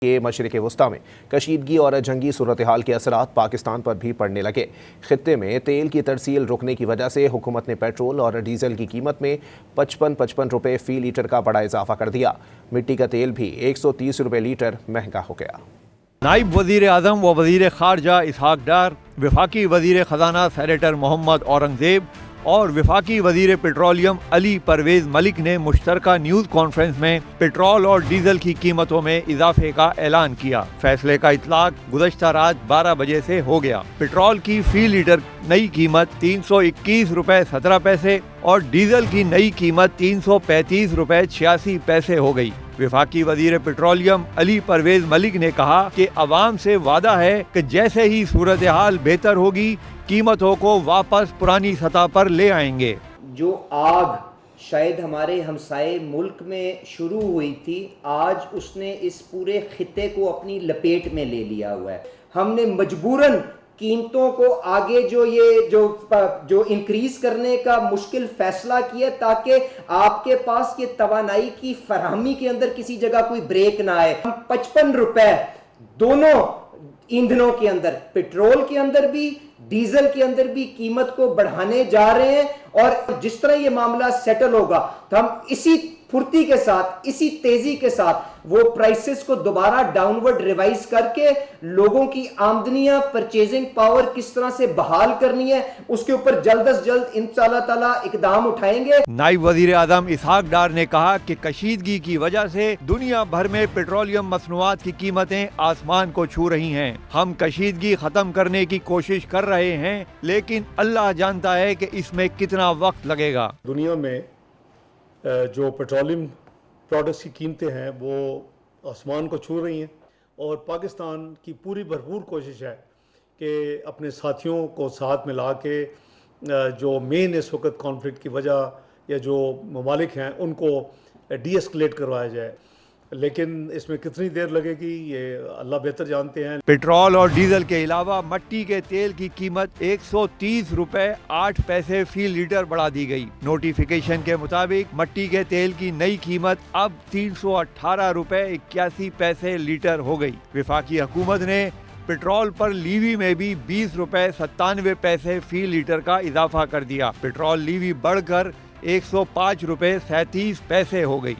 کہ مشرق وسطی میں کشیدگی اور جنگی صورتحال کے اثرات پاکستان پر بھی پڑنے لگے۔ خطے میں تیل کی ترسیل رکنے کی وجہ سے حکومت نے پیٹرول اور ڈیزل کی قیمت میں 55 روپے فی لیٹر کا بڑا اضافہ کر دیا۔ مٹی کا تیل بھی 130 روپے لیٹر مہنگا ہو گیا۔ نائب وزیر اعظم و وزیر خارجہ اسحاق ڈار، وفاقی وزیر خزانہ سینیٹر محمد اورنگزیب اور وفاقی وزیر پیٹرولیم علی پرویز ملک نے مشترکہ نیوز کانفرنس میں پیٹرول اور ڈیزل کی قیمتوں میں اضافے کا اعلان کیا۔ فیصلے کا اطلاق گزشتہ رات 12 بجے سے ہو گیا۔ پیٹرول کی فی لیٹر نئی قیمت 321 روپے 17 پیسے اور ڈیزل کی نئی قیمت 335 روپے 86 پیسے ہو گئی۔ وفاقی وزیر پیٹرولیم علی پرویز ملک نے کہا کہ عوام سے وعدہ ہے کہ جیسے ہی صورتحال بہتر ہوگی قیمتوں کو واپس پرانی سطح پر لے آئیں گے۔ جو آگ شاید ہمارے ہمسائے ملک میں شروع ہوئی تھی، آج اس نے اس پورے خطے کو اپنی لپیٹ میں لے لیا ہوا ہے۔ ہم نے مجبوراً قیمتوں کو آگے جو انکریز کرنے کا مشکل فیصلہ کیا تاکہ آپ کے پاس یہ توانائی کی فراہمی کے اندر کسی جگہ کوئی بریک نہ آئے۔ ہم 55 روپے دونوں ایندھنوں کے اندر، پیٹرول کے اندر بھی ڈیزل کے اندر بھی قیمت کو بڑھانے جا رہے ہیں، اور جس طرح یہ معاملہ سیٹل ہوگا تو ہم اسی پھرتی کے ساتھ، اسی تیزی کے ساتھ وہ پرائسز کو دوبارہ ڈاؤن ورڈ ریوائز کر کے لوگوں کی آمدنیاں، پرچیزنگ پاور کس طرح سے بحال کرنی ہے، اس کے اوپر جلد از جلد انشاءاللہ تعالی اقدام اٹھائیں گے۔ نائب وزیر اعظم اسحاق ڈار نے کہا کہ کشیدگی کی وجہ سے دنیا بھر میں پیٹرولیم مصنوعات کی قیمتیں آسمان کو چھو رہی ہیں۔ ہم کشیدگی ختم کرنے کی کوشش کر رہے ہیں، لیکن اللہ جانتا ہے کہ اس میں کتنا وقت لگے گا۔ دنیا میں جو پیٹرولیم پروڈکٹس کی قیمتیں ہیں وہ آسمان کو چھو رہی ہیں، اور پاکستان کی پوری بھرپور کوشش ہے کہ اپنے ساتھیوں کو ساتھ ملا کے جو مین اس وقت کانفلکٹ کی وجہ یا جو ممالک ہیں ان کو ڈی ایسکلیٹ کروایا جائے، لیکن اس میں کتنی دیر لگے گی یہ اللہ بہتر جانتے ہیں۔ پیٹرول اور ڈیزل کے علاوہ مٹی کے تیل کی قیمت 130 روپے 8 پیسے فی لیٹر بڑھا دی گئی۔ نوٹیفیکیشن کے مطابق مٹی کے تیل کی نئی قیمت اب 318 روپے 81 پیسے لیٹر ہو گئی۔ وفاقی حکومت نے پیٹرول پر لیوی میں بھی 20 روپے 97 پیسے فی لیٹر کا اضافہ کر دیا۔ پیٹرول لیوی بڑھ کر 105 روپے 37 پیسے ہو گئی۔